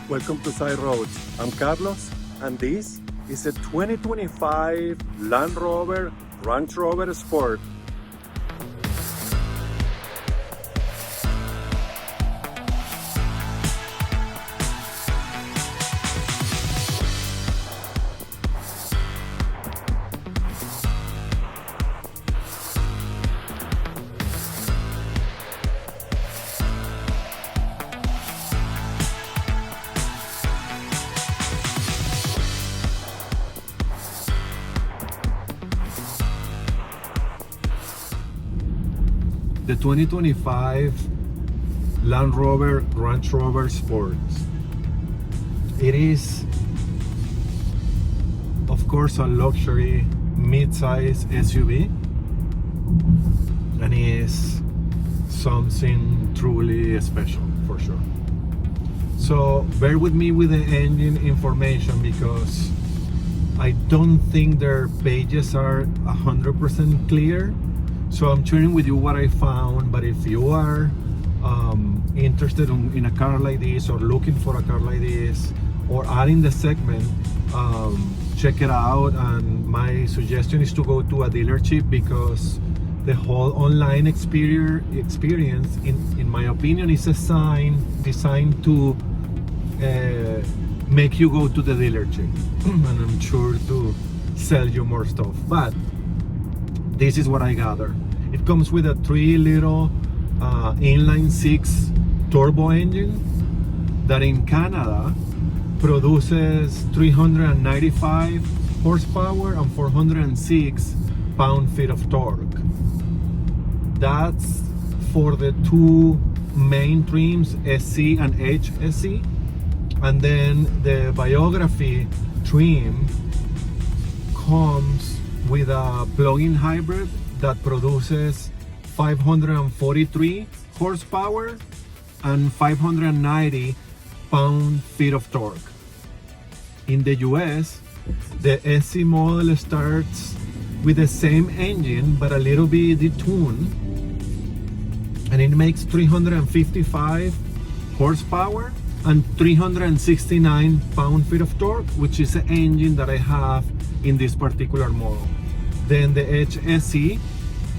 Welcome to Side Roads. I'm Carlos, and this is a 2025 Land Rover Range Rover Sport. The 2025 Land Rover Range Rover Sport. It is, of course, a luxury mid-size SUV, and is something truly special for sure. So bear with me with the engine information because I don't think their pages are 100% clear. So I'm sharing with you what I found, but if you are interested in a car like this, or looking for a car like this, or are in the segment, check it out. And my suggestion is to go to a dealership, because the whole online experience, in my opinion, is designed to make you go to the dealership and I'm sure to sell you more stuff. But this is what I gather. It comes with a 3-liter inline-6 turbo engine that in Canada produces 395 horsepower and 406 pound-feet of torque. That's for the two main trims, SC and HSC. And then the biography trim comes with a plug-in hybrid that produces 543 horsepower and 590 pound-feet of torque. In the US, the SC model starts with the same engine but a little bit detuned, and it makes 355 horsepower and 369 pound-feet of torque, which is the engine that I have in this particular model. Then the HSC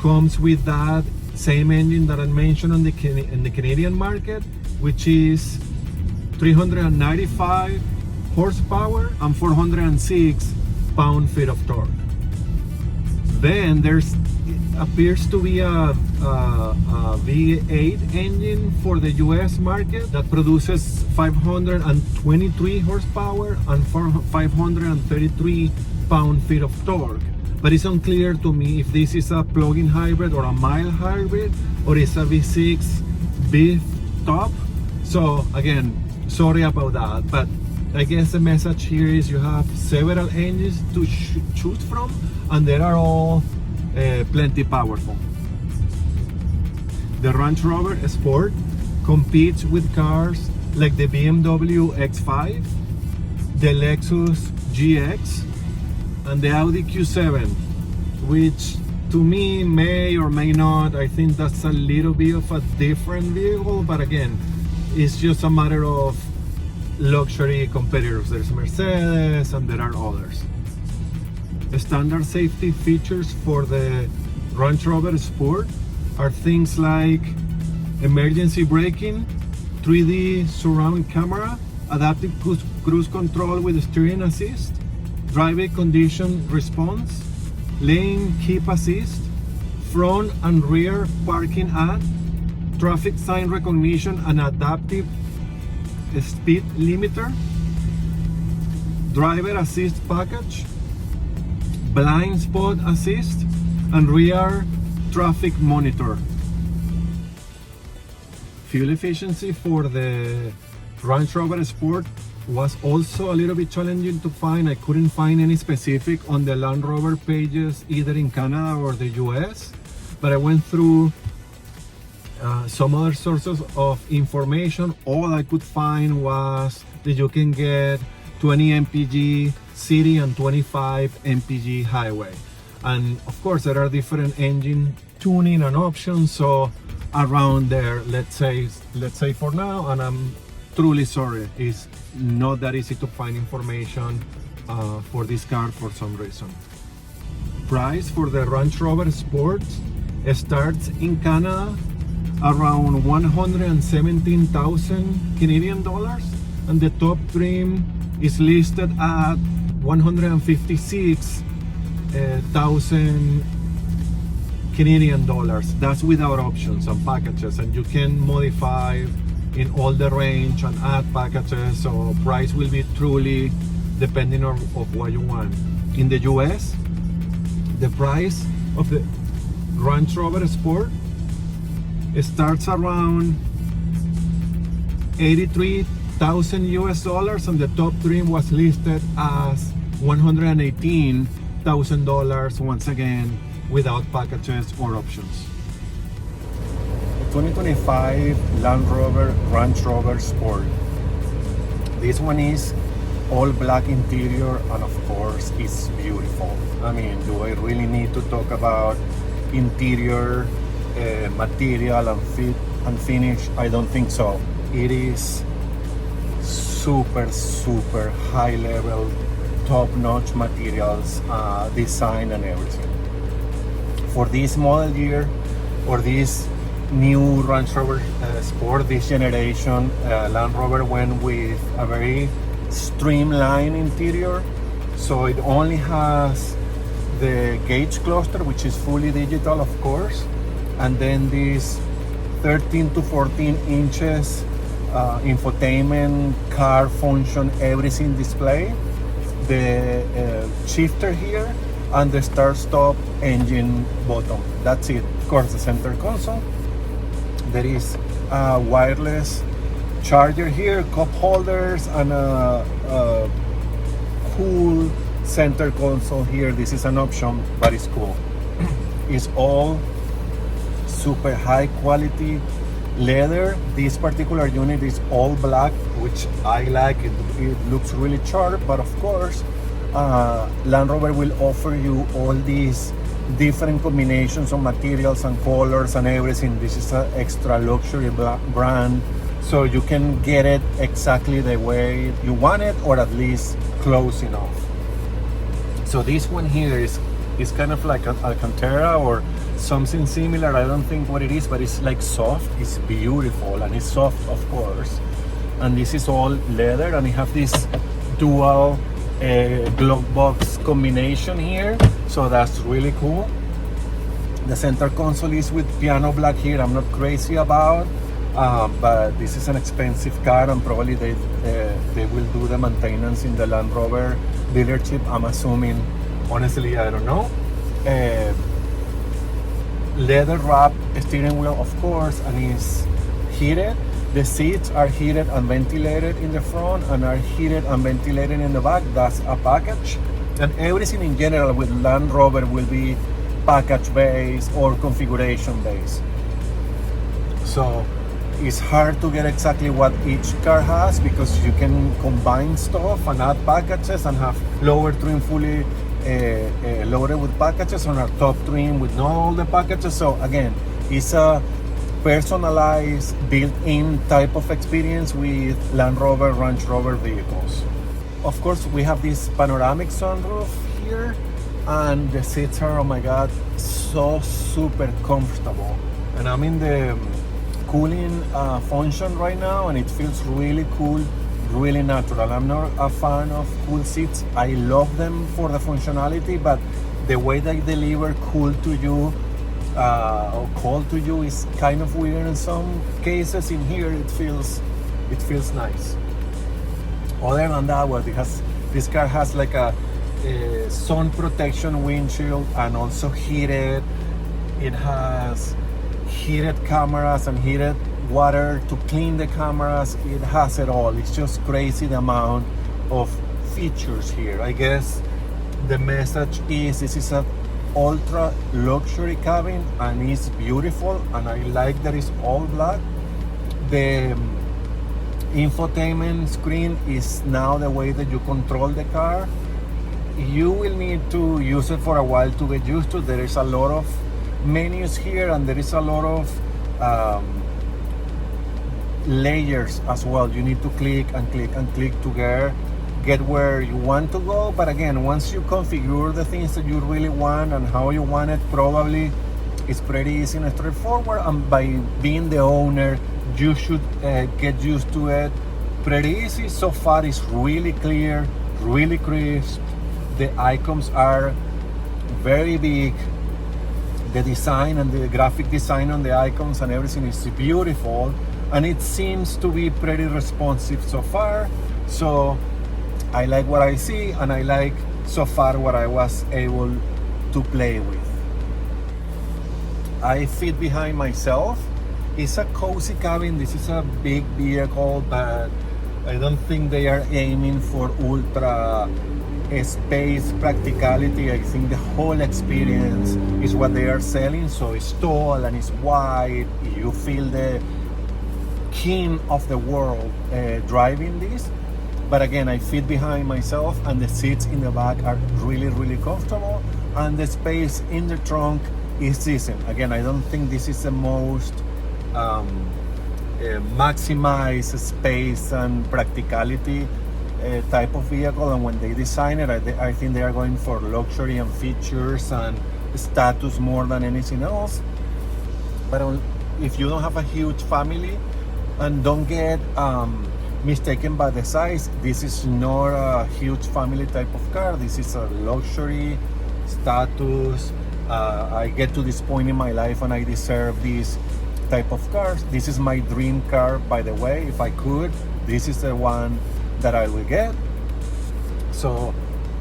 comes with that same engine that I mentioned in the Canadian market, which is 395 horsepower and 406 pound-feet of torque. Then it appears to be a V8 engine for the US market that produces 523 horsepower and 533 pound-feet of torque. But it's unclear to me if this is a plug-in hybrid or a mild hybrid, or it's a V6 beef top. So again, sorry about that, but I guess the message here is you have several engines to choose from, and they are all plenty powerful. The Range Rover Sport competes with cars like the BMW X5, the Lexus GX, and the Audi Q7, which to me may or may not. I think that's a little bit of a different vehicle, but again, it's just a matter of luxury competitors. There's Mercedes and there are others. The standard safety features for the Range Rover Sport are things like emergency braking, 3D surround camera, adaptive cruise control with steering assist, driving condition response, lane keep assist, front and rear parking aid, traffic sign recognition and adaptive speed limiter, driver assist package, blind spot assist, and rear traffic monitor. Fuel efficiency for the Range Rover Sport was also a little bit challenging to find. I couldn't find any specific on the Land Rover pages either in Canada or the US, but I went through some other sources of information. All I could find was that you can get 20 mpg city and 25 mpg highway, and of course there are different engine tuning and options, so around there, let's say for now, and I'm truly sorry, it's not that easy to find information for this car for some reason. Price for the Range Rover Sport starts in Canada around 117,000 Canadian dollars, and the top trim is listed at 156,000 Canadian dollars. That's without options and packages, and you can modify in all the range and add packages, so price will be truly depending on of what you want. In the US, the price of the Range Rover Sport starts around 83,000 US dollars, and the top trim was listed as $118,000, once again without packages or options. 2025 Land Rover Range Rover Sport. This one is all black interior, and of course it's beautiful. I mean, do I really need to talk about interior material and fit and finish? I don't think so. It is super high level, top-notch materials, design and everything. For this model year, or this new Range Rover Sport, this generation, Land Rover went with a very streamlined interior. So it only has the gauge cluster, which is fully digital, of course, and then this 13 to 14 inches infotainment, car function, everything display, the shifter here, and the start-stop engine button. That's it. Of course, the center console. There is a wireless charger here, cup holders, and a cool center console here. This is an option, but it's cool. It's all super high quality leather. This particular unit is all black, which I like. It looks really sharp, but of course Land Rover will offer you all these different combinations of materials and colors and everything. This is an extra luxury brand, so you can get it exactly the way you want it, or at least close enough. So this one here is kind of like an Alcantara or something similar. I don't think what it is, but it's like soft. It's beautiful, and it's soft, of course. And this is all leather, and you have this dual glove box combination here, so that's really cool. The center console is with piano black here. I'm not crazy about, but this is an expensive car, and probably they will do the maintenance in the Land Rover dealership, I'm assuming. Honestly, I don't know. Leather wrap steering wheel, of course, and it's heated. The seats are heated and ventilated in the front, and are heated and ventilated in the back. That's a package. And everything in general with Land Rover will be package based or configuration based. So it's hard to get exactly what each car has, because you can combine stuff and add packages and have lower trim fully loaded with packages, on our top trim with not all the packages. So again, it's a personalized, built-in type of experience with Land Rover, Range Rover vehicles. Of course, we have this panoramic sunroof here, and the seats are, oh my god, so super comfortable. And I'm in the cooling function right now, and it feels really cool, really natural. I'm not a fan of cool seats. I love them for the functionality, but the way they deliver cool to you or cold to you is kind of weird in some cases. In here, it feels nice. Other than that, well, this car has like a sun protection windshield, and also heated. It has heated cameras and heated water to clean the cameras. It has it all. It's just crazy the amount of features here. I guess the message is this is an ultra luxury cabin, and it's beautiful, and I like that it's all black. The infotainment screen is now the way that you control the car. You will need to use it for a while to get used to. There is a lot of menus here, and there is a lot of layers as well. You need to click and click and click to get where you want to go. But again, once you configure the things that you really want and how you want it, probably it's pretty easy and straightforward. And by being the owner, you should get used to it pretty easy. So far, it's really clear, really crisp. The icons are very big. The design and the graphic design on the icons and everything is beautiful, and it seems to be pretty responsive so far. So I like what I see, and I like so far what I was able to play with. I fit behind myself. It's a cozy cabin. This is a big vehicle, but I don't think they are aiming for ultra space practicality. I think the whole experience is what they are selling. So it's tall and it's wide. You feel the king of the world driving this. But again, I fit behind myself, and the seats in the back are really, really comfortable, and the space in the trunk is decent. Again, I don't think this is the most maximize space and practicality type of vehicle, and when they design it, I think they are going for luxury and features and status more than anything else. But if you don't have a huge family, and don't get mistaken by the size, this is not a huge family type of car. This is a luxury status. I get to this point in my life and I deserve this type of cars. This is my dream car, by the way. If I could, this is the one that I will get. So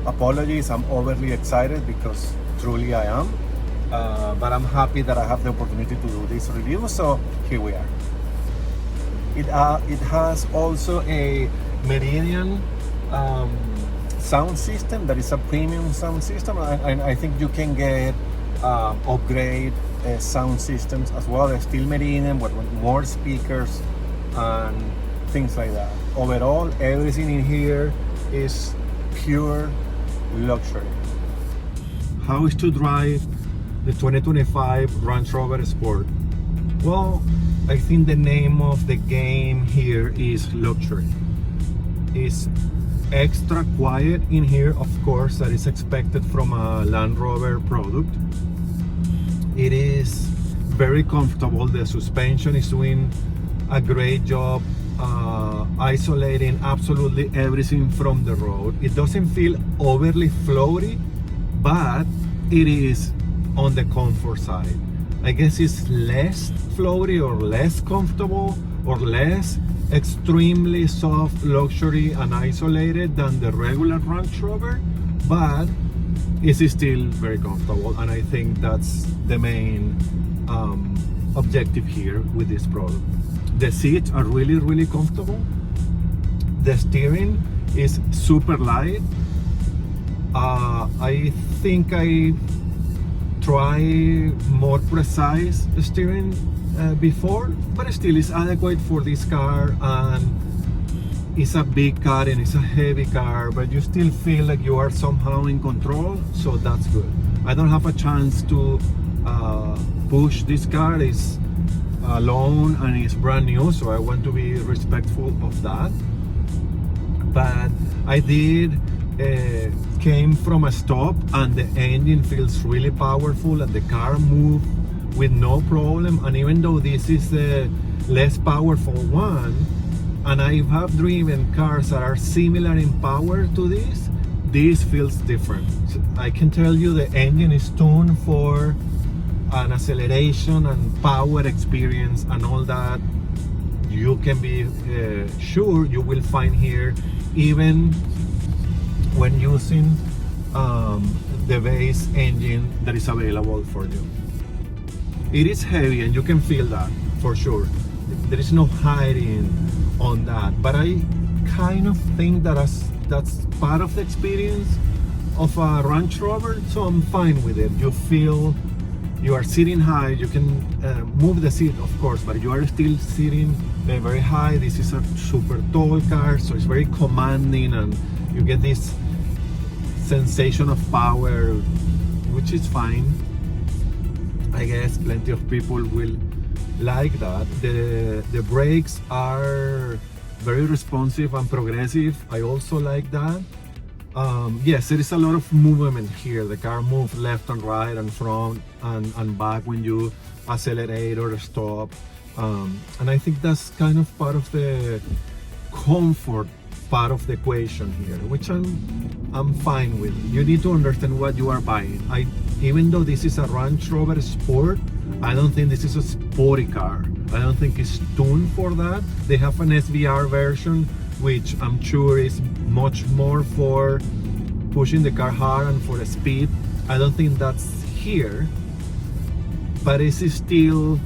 apologies, I'm overly excited, because truly I am, but I'm happy that I have the opportunity to do this review. So here we are. It has also a Meridian sound system that is a premium sound system, and I think you can get upgrade sound systems as well. Still Meridian, but with more speakers and things like that. Overall, everything in here is pure luxury. How is to drive the 2025 Range Rover Sport? Well, I think the name of the game here is luxury. It's extra quiet in here, of course, that is expected from a Land Rover product. It is very comfortable. The suspension is doing a great job isolating absolutely everything from the road. It doesn't feel overly floaty, but it is on the comfort side. I guess it's less floaty or less comfortable or less extremely soft luxury and isolated than the regular Range Rover, but it's still very comfortable, and I think that's the main objective here with this product. The seats are really, really comfortable. The steering is super light. I think I try more precise steering before, but still it's adequate for this car, and it's a big car and it's a heavy car, but you still feel like you are somehow in control, so that's good. I don't have a chance to push this car. It's alone and it's brand new, so I want to be respectful of that. But I did came from a stop, and the engine feels really powerful, and the car moved with no problem. And even though this is the less powerful one, and I have driven cars that are similar in power to this feels different. So I can tell you the engine is tuned for an acceleration and power experience, and all that you can be sure you will find here, even when using the base engine that is available for you. It is heavy, and you can feel that for sure. There is no hiding on that, but I kind of think that that's part of the experience of a Range Rover, so I'm fine with it. You feel you are sitting high. You can move the seat, of course, but you are still sitting very high. This is a super tall car, so it's very commanding, and you get this sensation of power, which is fine. I guess plenty of people will like that. The brakes are very responsive and progressive. I also like that. Yes, there is a lot of movement here. The car moves left and right and front and back when you accelerate or stop. And I think that's kind of part of the comfort part of the equation here, which I'm fine with. You need to understand what you are buying. Even though this is a Range Rover Sport, I don't think this is a sporty car. I don't think it's tuned for that. They have an SVR version, which I'm sure is much more for pushing the car hard and for the speed. I don't think that's here, but it's still,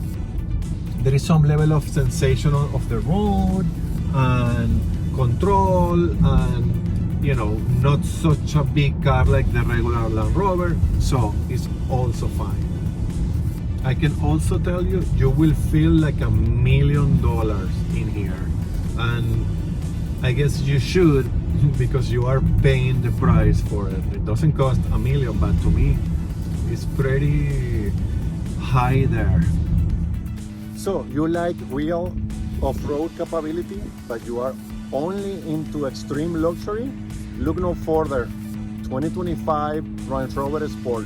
there is some level of sensation of the road and control, and you know, not such a big car like the regular Land Rover, so it's also fine. I can also tell you, you will feel like $1 million in here, and I guess you should, because you are paying the price for it. It doesn't cost $1 million, but to me it's pretty high there. So you like real off-road capability, but you are only into extreme luxury? Look no further. 2025 Range Rover Sport.